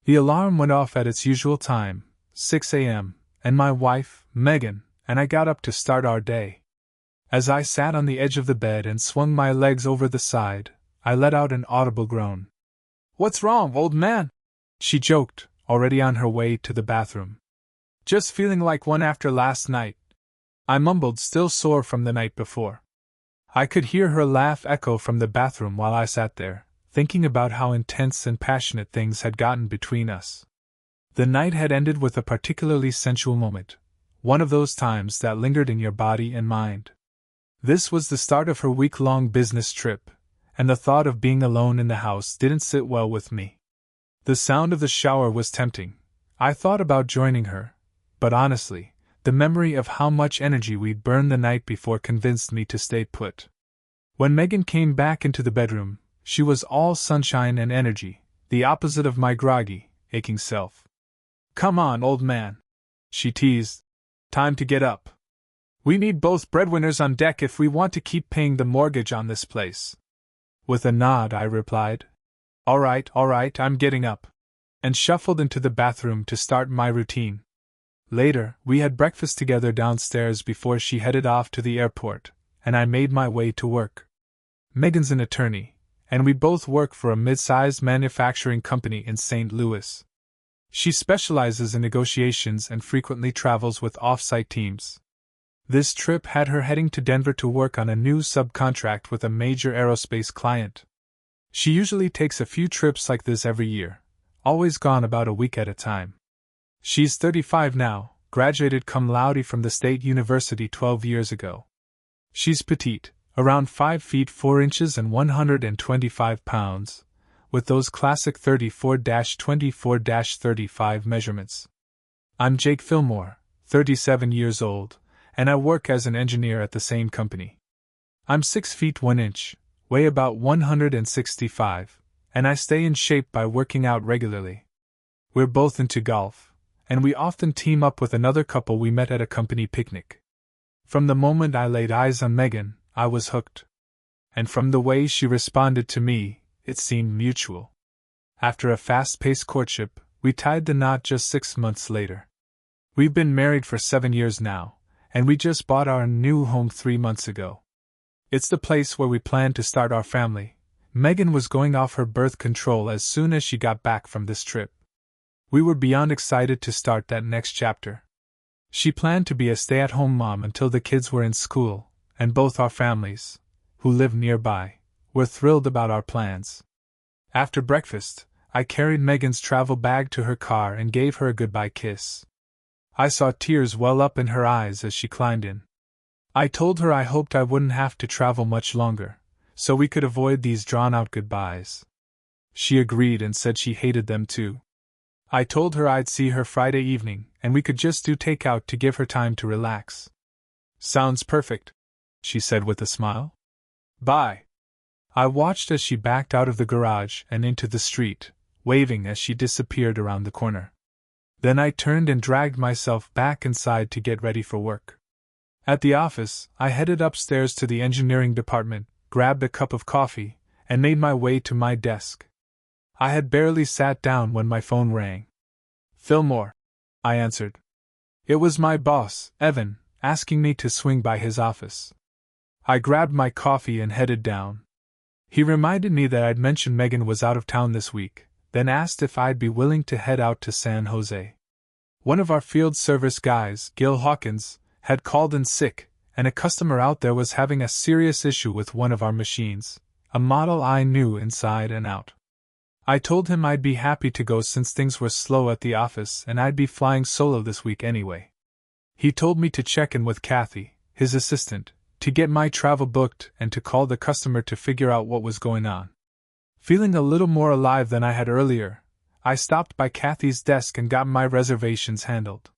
The alarm went off at its usual time, 6 a.m., and my wife, Megan, and I got up to start our day. As I sat on the edge of the bed and swung my legs over the side, I let out an audible groan. "What's wrong, old man?" she joked, already on her way to the bathroom. "Just feeling like one after last night," I mumbled, still sore from the night before. I could hear her laugh echo from the bathroom while I sat there, thinking about how intense and passionate things had gotten between us. The night had ended with a particularly sensual moment, one of those times that lingered in your body and mind. This was the start of her week-long business trip, and the thought of being alone in the house didn't sit well with me. The sound of the shower was tempting. I thought about joining her, but honestly, the memory of how much energy we'd burned the night before convinced me to stay put. When Megan came back into the bedroom, she was all sunshine and energy, the opposite of my groggy, aching self. "Come on, old man," she teased. "Time to get up. We need both breadwinners on deck if we want to keep paying the mortgage on this place." With a nod, I replied, all right, I'm getting up," and shuffled into the bathroom to start my routine. Later, we had breakfast together downstairs before she headed off to the airport, and I made my way to work. Megan's an attorney, and we both work for a mid-sized manufacturing company in St. Louis. She specializes in negotiations and frequently travels with off-site teams. This trip had her heading to Denver to work on a new subcontract with a major aerospace client. She usually takes a few trips like this every year, always gone about a week at a time. She's 35 now, graduated cum laude from the State University 12 years ago. She's petite, around 5 feet 4 inches and 125 pounds, with those classic 34-24-35 measurements. I'm Jake Fillmore, 37 years old, and I work as an engineer at the same company. I'm 6 feet 1 inch, weigh about 165, and I stay in shape by working out regularly. We're both into golf, and we often team up with another couple we met at a company picnic. From the moment I laid eyes on Megan, I was hooked. And from the way she responded to me, it seemed mutual. After a fast-paced courtship, we tied the knot just 6 months later. We've been married for 7 years now, and we just bought our new home 3 months ago. It's the place where we plan to start our family. Megan was going off her birth control as soon as she got back from this trip. We were beyond excited to start that next chapter. She planned to be a stay-at-home mom until the kids were in school, and both our families, who live nearby, were thrilled about our plans. After breakfast, I carried Megan's travel bag to her car and gave her a goodbye kiss. I saw tears well up in her eyes as she climbed in. I told her I hoped I wouldn't have to travel much longer, so we could avoid these drawn-out goodbyes. She agreed and said she hated them too. I told her I'd see her Friday evening, and we could just do takeout to give her time to relax. "Sounds perfect," she said with a smile. "Bye." I watched as she backed out of the garage and into the street, waving as she disappeared around the corner. Then I turned and dragged myself back inside to get ready for work. At the office, I headed upstairs to the engineering department, grabbed a cup of coffee, and made my way to my desk. I had barely sat down when my phone rang. "Fillmore," I answered. It was my boss, Evan, asking me to swing by his office. I grabbed my coffee and headed down. He reminded me that I'd mentioned Megan was out of town this week, then asked if I'd be willing to head out to San Jose. One of our field service guys, Gil Hawkins, had called in sick, and a customer out there was having a serious issue with one of our machines, a model I knew inside and out. I told him I'd be happy to go since things were slow at the office and I'd be flying solo this week anyway. He told me to check in with Kathy, his assistant, to get my travel booked and to call the customer to figure out what was going on. Feeling a little more alive than I had earlier, I stopped by Kathy's desk and got my reservations handled.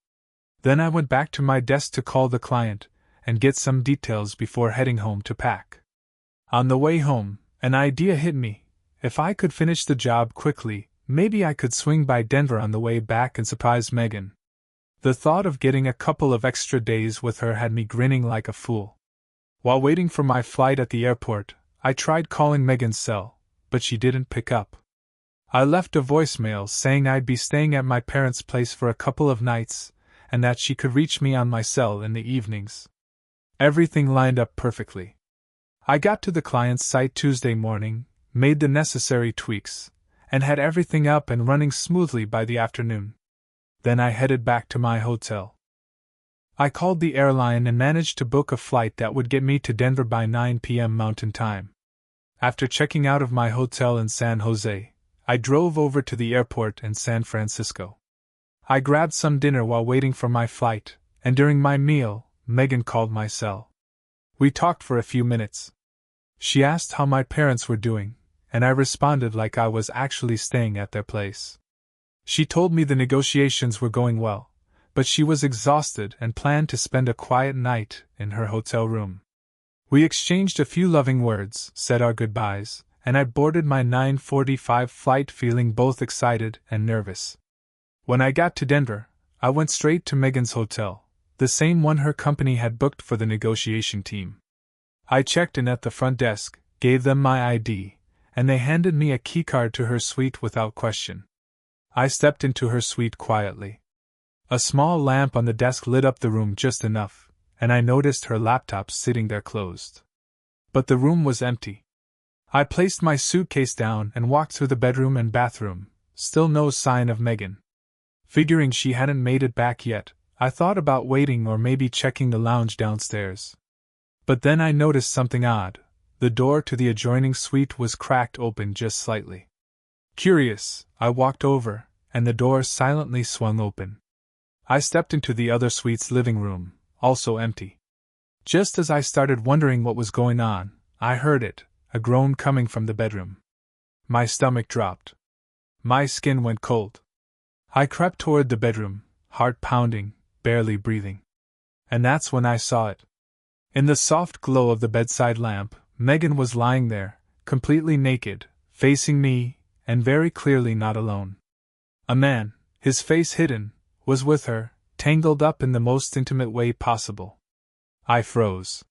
Then I went back to my desk to call the client and get some details before heading home to pack. On the way home, an idea hit me. If I could finish the job quickly, maybe I could swing by Denver on the way back and surprise Megan. The thought of getting a couple of extra days with her had me grinning like a fool. While waiting for my flight at the airport, I tried calling Megan's cell, but she didn't pick up. I left a voicemail saying I'd be staying at my parents' place for a couple of nights, and that she could reach me on my cell in the evenings. Everything lined up perfectly. I got to the client's site Tuesday morning, made the necessary tweaks, and had everything up and running smoothly by the afternoon. Then I headed back to my hotel. I called the airline and managed to book a flight that would get me to Denver by 9 p.m. Mountain Time. After checking out of my hotel in San Jose, I drove over to the airport in San Francisco. I grabbed some dinner while waiting for my flight, and during my meal, Megan called my cell. We talked for a few minutes. She asked how my parents were doing, and I responded like I was actually staying at their place. She told me the negotiations were going well, but she was exhausted and planned to spend a quiet night in her hotel room. We exchanged a few loving words, said our goodbyes, and I boarded my 9:45 flight feeling both excited and nervous. When I got to Denver, I went straight to Megan's hotel, the same one her company had booked for the negotiation team. I checked in at the front desk, gave them my ID, and they handed me a keycard to her suite without question. I stepped into her suite quietly. A small lamp on the desk lit up the room just enough, and I noticed her laptop sitting there closed. But the room was empty. I placed my suitcase down and walked through the bedroom and bathroom, still no sign of Megan. Figuring she hadn't made it back yet, I thought about waiting or maybe checking the lounge downstairs. But then I noticed something odd. The door to the adjoining suite was cracked open just slightly. Curious, I walked over, and the door silently swung open. I stepped into the other suite's living room, also empty. Just as I started wondering what was going on, I heard it, a groan coming from the bedroom. My stomach dropped. My skin went cold. I crept toward the bedroom, heart pounding, barely breathing. And that's when I saw it. In the soft glow of the bedside lamp, Megan was lying there, completely naked, facing me, and very clearly not alone. A man, his face hidden, was with her, tangled up in the most intimate way possible. I froze.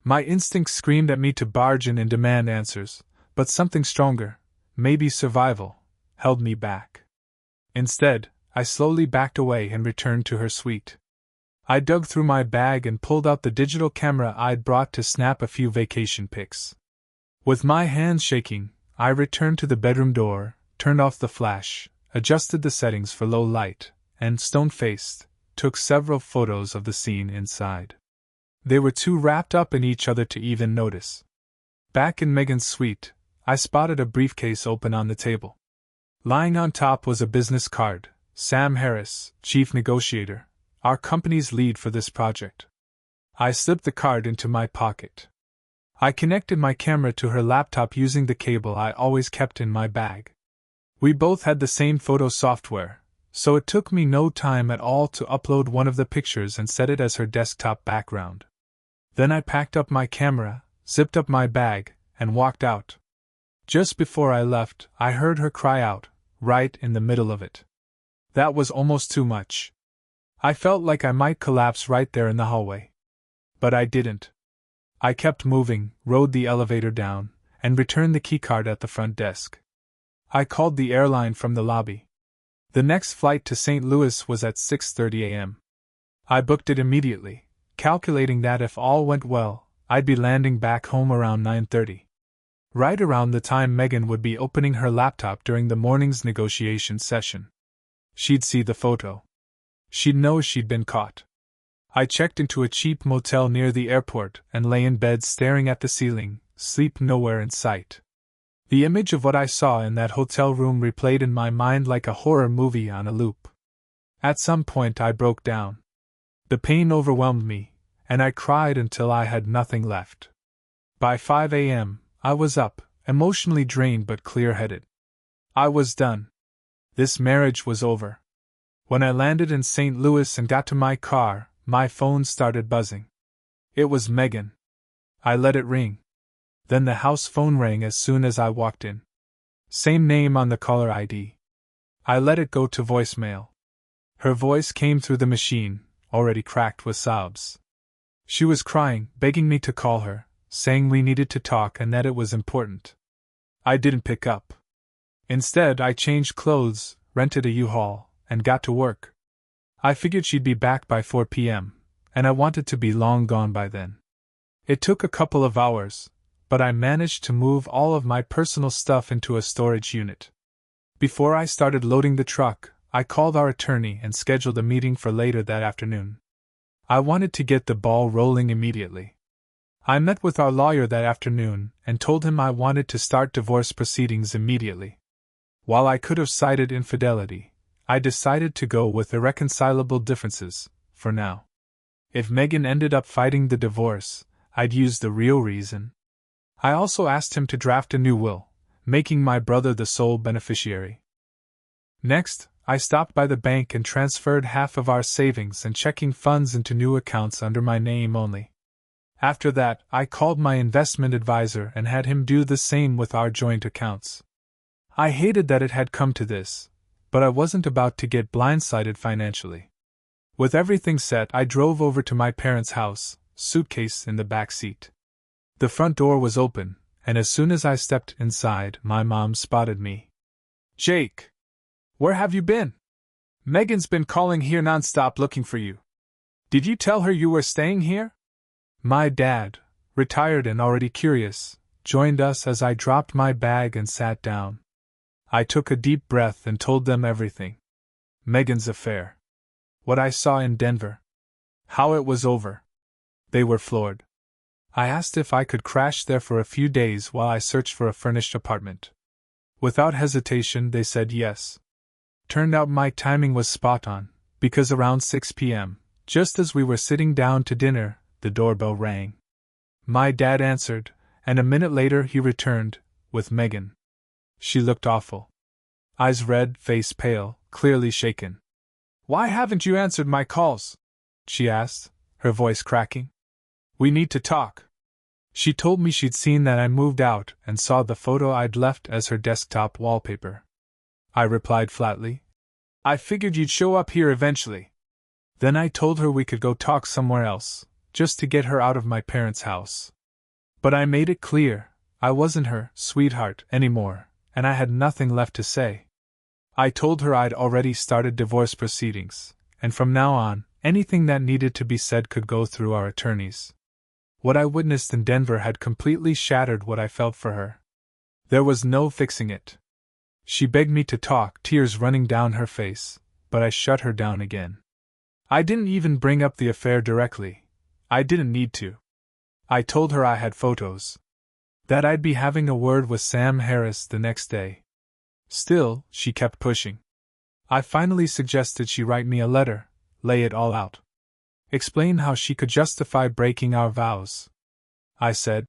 My instincts screamed at me to barge in and demand answers, but something stronger, maybe survival, held me back. Instead, I slowly backed away and returned to her suite. I dug through my bag and pulled out the digital camera I'd brought to snap a few vacation pics. With my hands shaking, I returned to the bedroom door, turned off the flash, adjusted the settings for low light, and, stone-faced, took several photos of the scene inside. They were too wrapped up in each other to even notice. Back in Megan's suite, I spotted a briefcase open on the table. Lying on top was a business card, Sam Harris, Chief Negotiator, our company's lead for this project. I slipped the card into my pocket. I connected my camera to her laptop using the cable I always kept in my bag. We both had the same photo software, so it took me no time at all to upload one of the pictures and set it as her desktop background. Then I packed up my camera, zipped up my bag, and walked out. Just before I left, I heard her cry out, right in the middle of it. That was almost too much. I felt like I might collapse right there in the hallway. But I didn't. I kept moving, rode the elevator down, and returned the keycard at the front desk. I called the airline from the lobby. The next flight to St. Louis was at 6:30 a.m. I booked it immediately, calculating that if all went well, I'd be landing back home around 9:30. Right around the time Megan would be opening her laptop during the morning's negotiation session. She'd see the photo. She'd know she'd been caught. I checked into a cheap motel near the airport and lay in bed staring at the ceiling, sleep nowhere in sight. The image of what I saw in that hotel room replayed in my mind like a horror movie on a loop. At some point I broke down. The pain overwhelmed me, and I cried until I had nothing left. By 5 a.m., I was up, emotionally drained but clear-headed. I was done. This marriage was over. When I landed in St. Louis and got to my car, my phone started buzzing. It was Megan. I let it ring. Then the house phone rang as soon as I walked in. Same name on the caller ID. I let it go to voicemail. Her voice came through the machine, already cracked with sobs. She was crying, begging me to call her, saying we needed to talk and that it was important. I didn't pick up. Instead, I changed clothes, rented a U-Haul, and got to work. I figured she'd be back by 4 p.m., and I wanted to be long gone by then. It took a couple of hours, but I managed to move all of my personal stuff into a storage unit. Before I started loading the truck, I called our attorney and scheduled a meeting for later that afternoon. I wanted to get the ball rolling immediately. I met with our lawyer that afternoon and told him I wanted to start divorce proceedings immediately. While I could have cited infidelity, I decided to go with irreconcilable differences, for now. If Megan ended up fighting the divorce, I'd use the real reason. I also asked him to draft a new will, making my brother the sole beneficiary. Next, I stopped by the bank and transferred half of our savings and checking funds into new accounts under my name only. After that, I called my investment advisor and had him do the same with our joint accounts. I hated that it had come to this, but I wasn't about to get blindsided financially. With everything set, I drove over to my parents' house, suitcase in the back seat. The front door was open, and as soon as I stepped inside, my mom spotted me. "Jake! Where have you been? Megan's been calling here nonstop looking for you. Did you tell her you were staying here?" My dad, retired and already curious, joined us as I dropped my bag and sat down. I took a deep breath and told them everything. Megan's affair. What I saw in Denver. How it was over. They were floored. I asked if I could crash there for a few days while I searched for a furnished apartment. Without hesitation, they said yes. Turned out my timing was spot on, because around 6 p.m., just as we were sitting down to dinner, the doorbell rang. My dad answered, and a minute later he returned, with Megan. She looked awful. Eyes red, face pale, clearly shaken. "Why haven't you answered my calls?" she asked, her voice cracking. "We need to talk." She told me she'd seen that I moved out and saw the photo I'd left as her desktop wallpaper. I replied flatly, "I figured you'd show up here eventually." Then I told her we could go talk somewhere else, just to get her out of my parents' house. But I made it clear, I wasn't her sweetheart anymore, and I had nothing left to say. I told her I'd already started divorce proceedings, and from now on, anything that needed to be said could go through our attorneys. What I witnessed in Denver had completely shattered what I felt for her. There was no fixing it. She begged me to talk, tears running down her face, but I shut her down again. I didn't even bring up the affair directly. I didn't need to. I told her I had photos. That I'd be having a word with Sam Harris the next day. Still, she kept pushing. I finally suggested she write me a letter, lay it all out. Explain how she could justify breaking our vows. I said,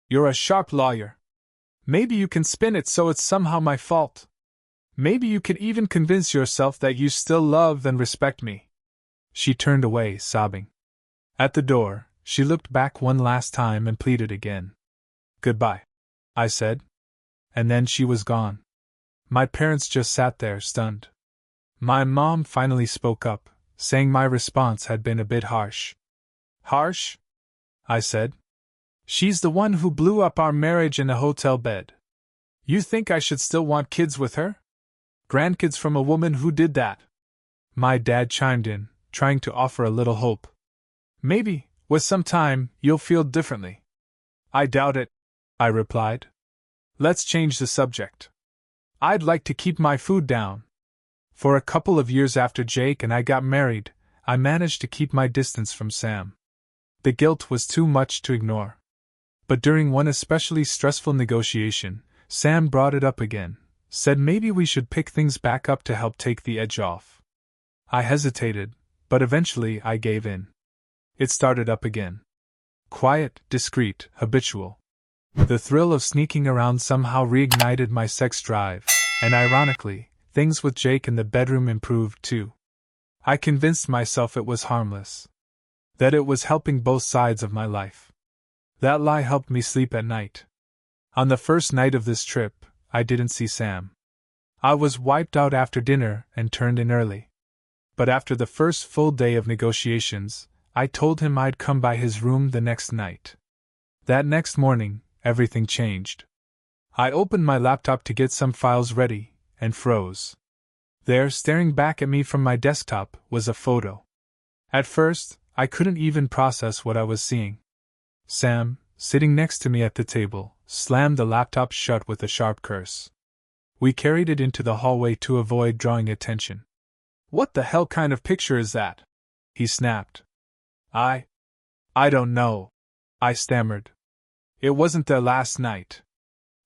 "You're a sharp lawyer. Maybe you can spin it so it's somehow my fault. Maybe you could even convince yourself that you still love and respect me." She turned away, sobbing. At the door, she looked back one last time and pleaded again. "Goodbye," I said. And then she was gone. My parents just sat there, stunned. My mom finally spoke up, saying my response had been a bit harsh. "Harsh?" I said. "She's the one who blew up our marriage in a hotel bed. You think I should still want kids with her? Grandkids from a woman who did that?" My dad chimed in, trying to offer a little hope. "Maybe, with some time, you'll feel differently." "I doubt it," I replied. "Let's change the subject. I'd like to keep my food down." For a couple of years after Jake and I got married, I managed to keep my distance from Sam. The guilt was too much to ignore. But during one especially stressful negotiation, Sam brought it up again, said maybe we should pick things back up to help take the edge off. I hesitated, but eventually I gave in. It started up again. Quiet, discreet, habitual. The thrill of sneaking around somehow reignited my sex drive, and ironically, things with Jake in the bedroom improved too. I convinced myself it was harmless. That it was helping both sides of my life. That lie helped me sleep at night. On the first night of this trip, I didn't see Sam. I was wiped out after dinner and turned in early. But after the first full day of negotiations, I told him I'd come by his room the next night. That next morning, everything changed. I opened my laptop to get some files ready, and froze. There, staring back at me from my desktop, was a photo. At first, I couldn't even process what I was seeing. Sam, sitting next to me at the table, slammed the laptop shut with a sharp curse. We carried it into the hallway to avoid drawing attention. "What the hell kind of picture is that?" he snapped. I don't know," I stammered. "It wasn't there last night."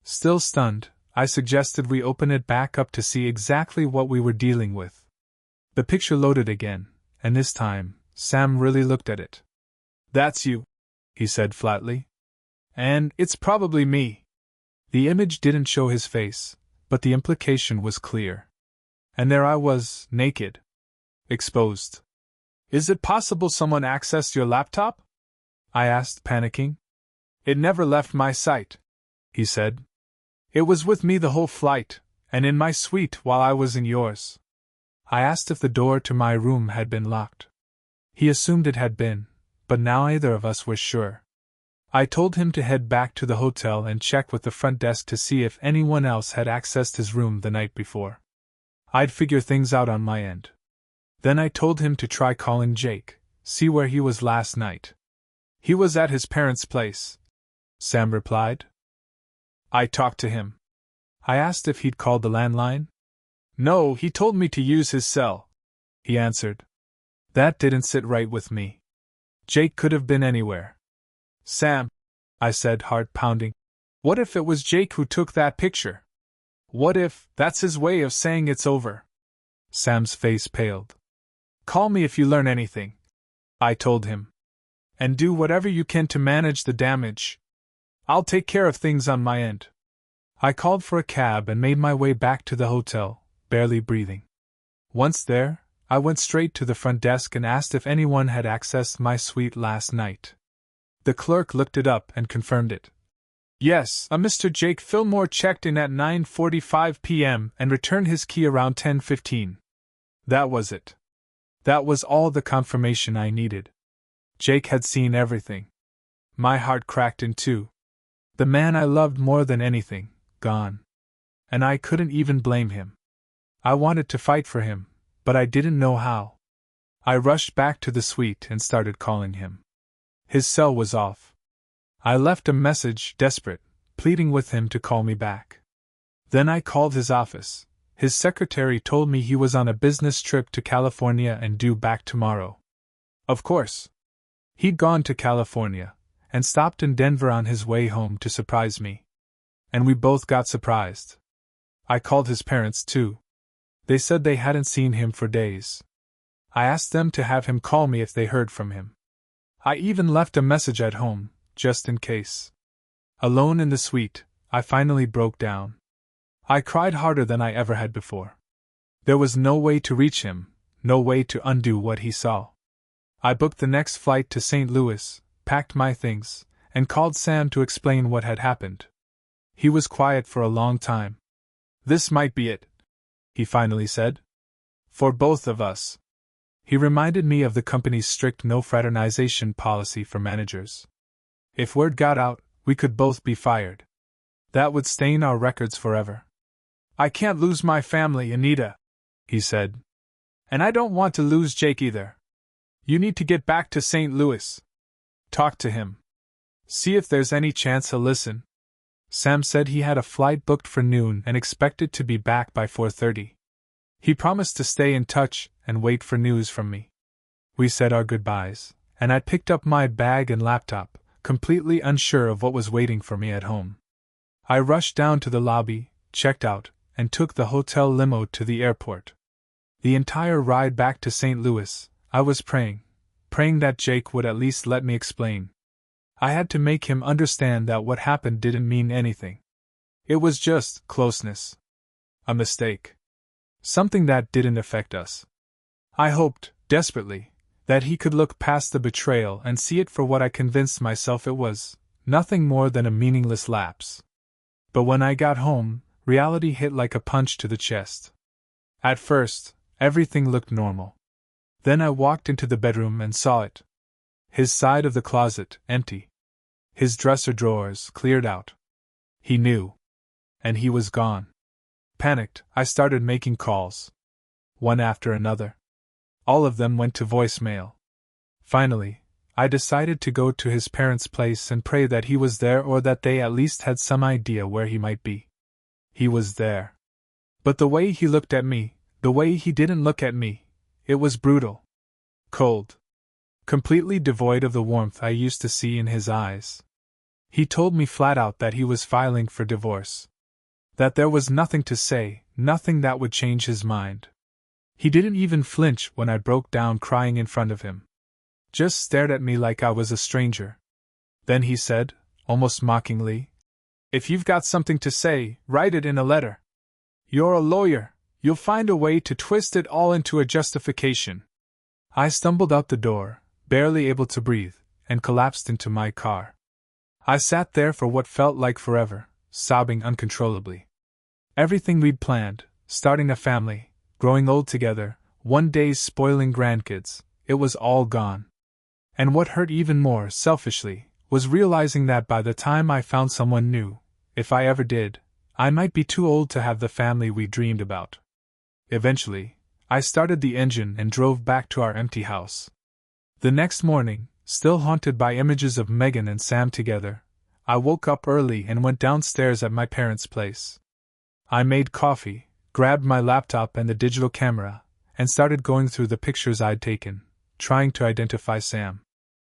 Still stunned, I suggested we open it back up to see exactly what we were dealing with. The picture loaded again, and this time, Sam really looked at it. "That's you," he said flatly. "And it's probably me." The image didn't show his face, but the implication was clear. And there I was, naked. Exposed. "Is it possible someone accessed your laptop?" I asked, panicking. "It never left my sight," he said. "It was with me the whole flight, and in my suite while I was in yours." I asked if the door to my room had been locked. He assumed it had been, but now neither of us was sure. I told him to head back to the hotel and check with the front desk to see if anyone else had accessed his room the night before. I'd figure things out on my end. Then I told him to try calling Jake, see where he was last night. "He was at his parents' place," Sam replied. "I talked to him." I asked if he'd called the landline. "No, he told me to use his cell," he answered. That didn't sit right with me. Jake could have been anywhere. "Sam," I said, heart pounding, "what if it was Jake who took that picture? What if that's his way of saying it's over?" Sam's face paled. "Call me if you learn anything," I told him. "And do whatever you can to manage the damage. I'll take care of things on my end." I called for a cab and made my way back to the hotel, barely breathing. Once there, I went straight to the front desk and asked if anyone had accessed my suite last night. The clerk looked it up and confirmed it. "Yes, a Mr. Jake Fillmore checked in at 9:45 p.m. and returned his key around 10:15. That was it. That was all the confirmation I needed. Jake had seen everything. My heart cracked in two. The man I loved more than anything, gone. And I couldn't even blame him. I wanted to fight for him, but I didn't know how. I rushed back to the suite and started calling him. His cell was off. I left a message, desperate, pleading with him to call me back. Then I called his office. His secretary told me he was on a business trip to California and due back tomorrow. Of course. He'd gone to California, and stopped in Denver on his way home to surprise me. And we both got surprised. I called his parents too. They said they hadn't seen him for days. I asked them to have him call me if they heard from him. I even left a message at home, just in case. Alone in the suite, I finally broke down. I cried harder than I ever had before. There was no way to reach him, no way to undo what he saw. I booked the next flight to St. Louis, packed my things, and called Sam to explain what had happened. He was quiet for a long time. "This might be it," he finally said. "For both of us." He reminded me of the company's strict no fraternization policy for managers. If word got out, we could both be fired. That would stain our records forever. "I can't lose my family, Anita," he said. "And I don't want to lose Jake either. You need to get back to St. Louis. Talk to him. See if there's any chance he'll listen." Sam said he had a flight booked for noon and expected to be back by 4:30. He promised to stay in touch and wait for news from me. We said our goodbyes, and I picked up my bag and laptop, completely unsure of what was waiting for me at home. I rushed down to the lobby, checked out, and took the hotel limo to the airport. The entire ride back to St. Louis, I was praying that Jake would at least let me explain. I had to make him understand that what happened didn't mean anything. It was just closeness. A mistake. Something that didn't affect us. I hoped, desperately, that he could look past the betrayal and see it for what I convinced myself it was, nothing more than a meaningless lapse. But when I got home, reality hit like a punch to the chest. At first, everything looked normal. Then I walked into the bedroom and saw it. His side of the closet, empty. His dresser drawers cleared out. He knew. And he was gone. Panicked, I started making calls. One after another. All of them went to voicemail. Finally, I decided to go to his parents' place and pray that he was there or that they at least had some idea where he might be. He was there. But the way he looked at me, the way he didn't look at me, it was brutal. Cold. Completely devoid of the warmth I used to see in his eyes. He told me flat out that he was filing for divorce. That there was nothing to say, nothing that would change his mind. He didn't even flinch when I broke down crying in front of him. Just stared at me like I was a stranger. Then he said, almost mockingly, "If you've got something to say, write it in a letter. You're a lawyer, you'll find a way to twist it all into a justification." I stumbled out the door, barely able to breathe, and collapsed into my car. I sat there for what felt like forever, sobbing uncontrollably. Everything we'd planned, starting a family, growing old together, one day spoiling grandkids, it was all gone. And what hurt even more, selfishly, was realizing that by the time I found someone new, if I ever did, I might be too old to have the family we dreamed about. Eventually, I started the engine and drove back to our empty house. The next morning, still haunted by images of Megan and Sam together, I woke up early and went downstairs at my parents' place. I made coffee, grabbed my laptop and the digital camera, and started going through the pictures I'd taken, trying to identify Sam.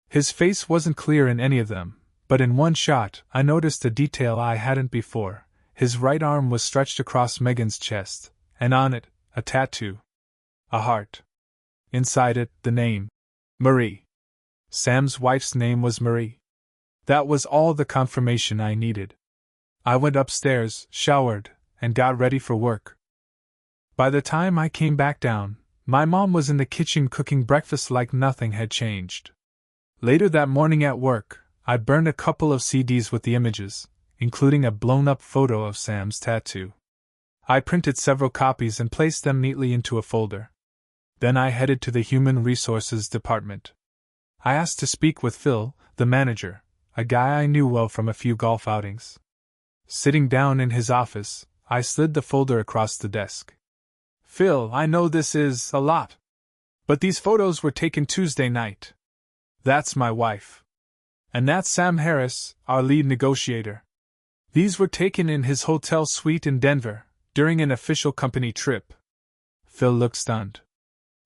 His face wasn't clear in any of them, but in one shot I noticed a detail I hadn't before. His right arm was stretched across Megan's chest, and on it, a tattoo. A heart. Inside it, the name. Marie. Sam's wife's name was Marie. That was all the confirmation I needed. I went upstairs, showered, and got ready for work. By the time I came back down, my mom was in the kitchen cooking breakfast like nothing had changed. Later that morning at work, I burned a couple of CDs with the images, including a blown-up photo of Sam's tattoo. I printed several copies and placed them neatly into a folder. Then I headed to the Human Resources Department. I asked to speak with Phil, the manager, a guy I knew well from a few golf outings. Sitting down in his office, I slid the folder across the desk. "Phil, I know this is a lot. But these photos were taken Tuesday night. That's my wife. And that's Sam Harris, our lead negotiator. These were taken in his hotel suite in Denver, during an official company trip." Phil looked stunned.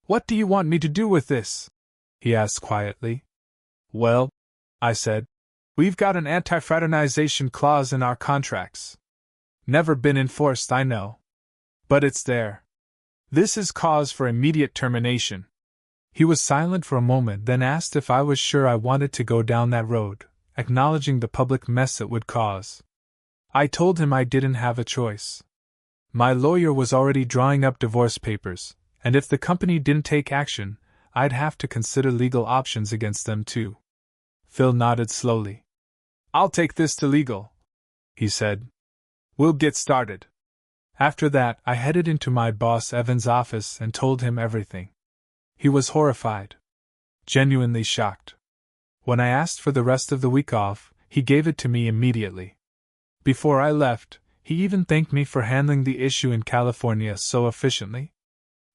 "What do you want me to do with this?" he asked quietly. "Well," I said, "we've got an anti-fraternization clause in our contracts. Never been enforced, I know. But it's there. This is cause for immediate termination." He was silent for a moment, then asked if I was sure I wanted to go down that road, acknowledging the public mess it would cause. I told him I didn't have a choice. My lawyer was already drawing up divorce papers, and if the company didn't take action, I'd have to consider legal options against them too. Phil nodded slowly. "I'll take this to legal," he said. "We'll get started." After that, I headed into my boss Evan's office and told him everything. He was horrified. Genuinely shocked. When I asked for the rest of the week off, he gave it to me immediately. Before I left, he even thanked me for handling the issue in California so efficiently.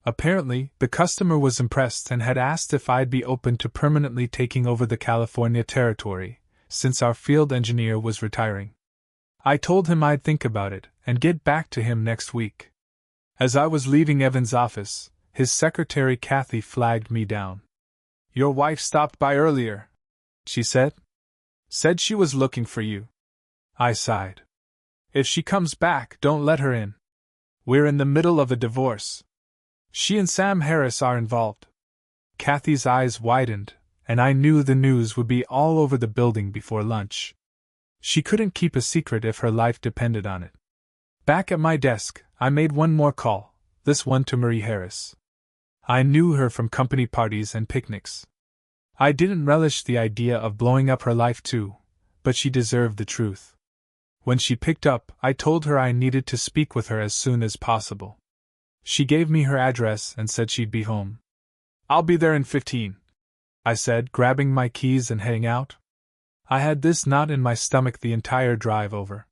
Apparently, the customer was impressed and had asked if I'd be open to permanently taking over the California territory, since our field engineer was retiring. I told him I'd think about it and get back to him next week. As I was leaving Evan's office, his secretary Kathy flagged me down. "Your wife stopped by earlier," she said. "Said she was looking for you." I sighed. "If she comes back, don't let her in. We're in the middle of a divorce. She and Sam Harris are involved." Kathy's eyes widened, and I knew the news would be all over the building before lunch. She couldn't keep a secret if her life depended on it. Back at my desk, I made one more call, this one to Marie Harris. I knew her from company parties and picnics. I didn't relish the idea of blowing up her life too, but she deserved the truth. When she picked up, I told her I needed to speak with her as soon as possible. She gave me her address and said she'd be home. "I'll be there in 15, I said, grabbing my keys and heading out. I had this knot in my stomach the entire drive over.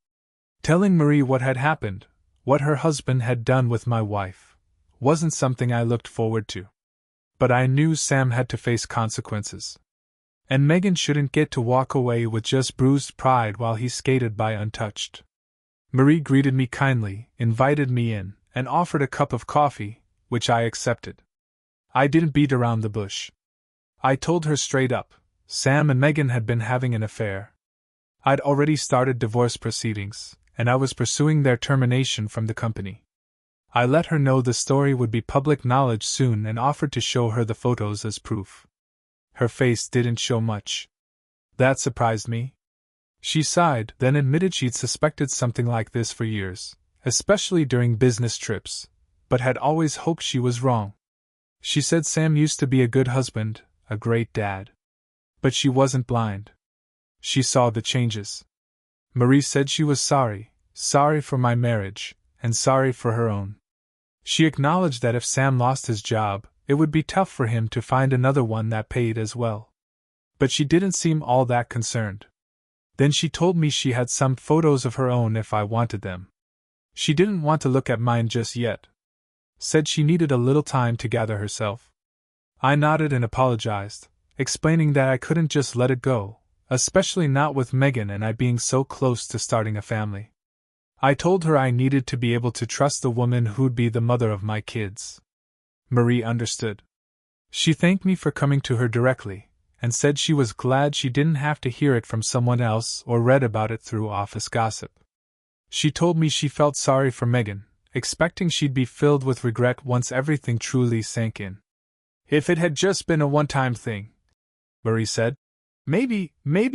Telling Marie what had happened, what her husband had done with my wife, wasn't something I looked forward to. But I knew Sam had to face consequences. And Megan shouldn't get to walk away with just bruised pride while he skated by untouched. Marie greeted me kindly, invited me in, and offered a cup of coffee, which I accepted. I didn't beat around the bush. I told her straight up, Sam and Megan had been having an affair. I'd already started divorce proceedings, and I was pursuing their termination from the company. I let her know the story would be public knowledge soon and offered to show her the photos as proof. Her face didn't show much. That surprised me. She sighed, then admitted she'd suspected something like this for years, especially during business trips, but had always hoped she was wrong. She said Sam used to be a good husband, a great dad. But she wasn't blind. She saw the changes. Marie said she was sorry for my marriage, and sorry for her own. She acknowledged that if Sam lost his job, it would be tough for him to find another one that paid as well. But she didn't seem all that concerned. Then she told me she had some photos of her own if I wanted them. She didn't want to look at mine just yet. Said she needed a little time to gather herself. I nodded and apologized, explaining that I couldn't just let it go, especially not with Megan and I being so close to starting a family. I told her I needed to be able to trust the woman who'd be the mother of my kids. Marie understood. She thanked me for coming to her directly, and said she was glad she didn't have to hear it from someone else or read about it through office gossip. She told me she felt sorry for Megan, expecting she'd be filled with regret once everything truly sank in. If it had just been a one-time thing, Marie said, maybe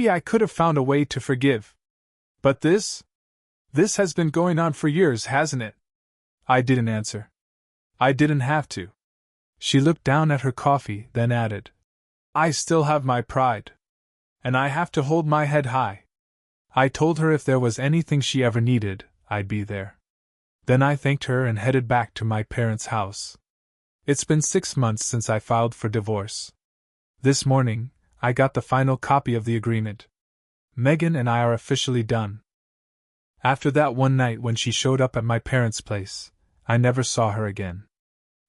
I could have found a way to forgive. But this has been going on for years, hasn't it? I didn't answer. I didn't have to. She looked down at her coffee, then added, I still have my pride. And I have to hold my head high. I told her if there was anything she ever needed, I'd be there. Then I thanked her and headed back to my parents' house. It's been 6 months since I filed for divorce. This morning, I got the final copy of the agreement. Megan and I are officially done. After that one night when she showed up at my parents' place, I never saw her again.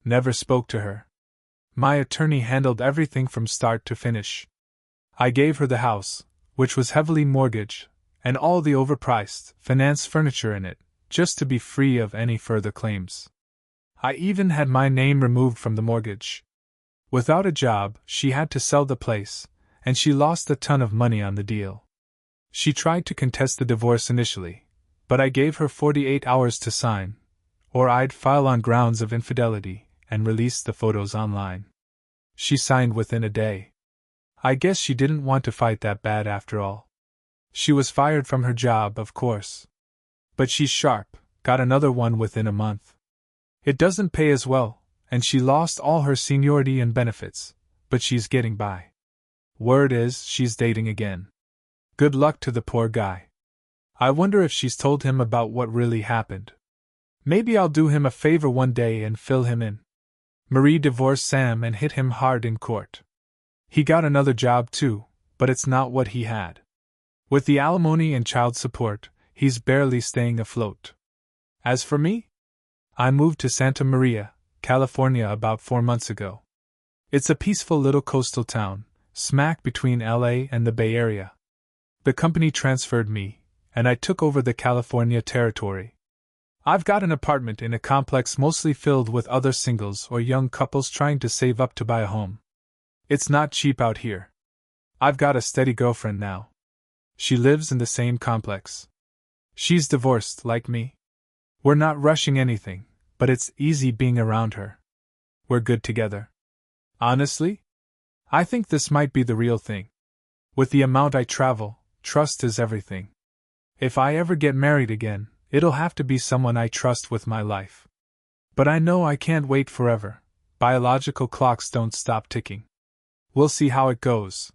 Never spoke to her. My attorney handled everything from start to finish. I gave her the house, which was heavily mortgaged, and all the overpriced, finance furniture in it, just to be free of any further claims. I even had my name removed from the mortgage. Without a job, she had to sell the place, and she lost a ton of money on the deal. She tried to contest the divorce initially, but I gave her 48 hours to sign, or I'd file on grounds of infidelity and release the photos online. She signed within a day. I guess she didn't want to fight that bad after all. She was fired from her job, of course. But she's sharp, got another one within a month. It doesn't pay as well, and she lost all her seniority and benefits, but she's getting by. Word is, she's dating again. Good luck to the poor guy. I wonder if she's told him about what really happened. Maybe I'll do him a favor one day and fill him in. Marie divorced Sam and hit him hard in court. He got another job too, but it's not what he had. With the alimony and child support, he's barely staying afloat. As for me, I moved to Santa Maria, California about 4 months ago. It's a peaceful little coastal town, smack between LA and the Bay Area. The company transferred me, and I took over the California territory. I've got an apartment in a complex mostly filled with other singles or young couples trying to save up to buy a home. It's not cheap out here. I've got a steady girlfriend now. She lives in the same complex. She's divorced, like me. We're not rushing anything, but it's easy being around her. We're good together. Honestly, I think this might be the real thing. With the amount I travel, trust is everything. If I ever get married again, it'll have to be someone I trust with my life. But I know I can't wait forever. Biological clocks don't stop ticking. We'll see how it goes.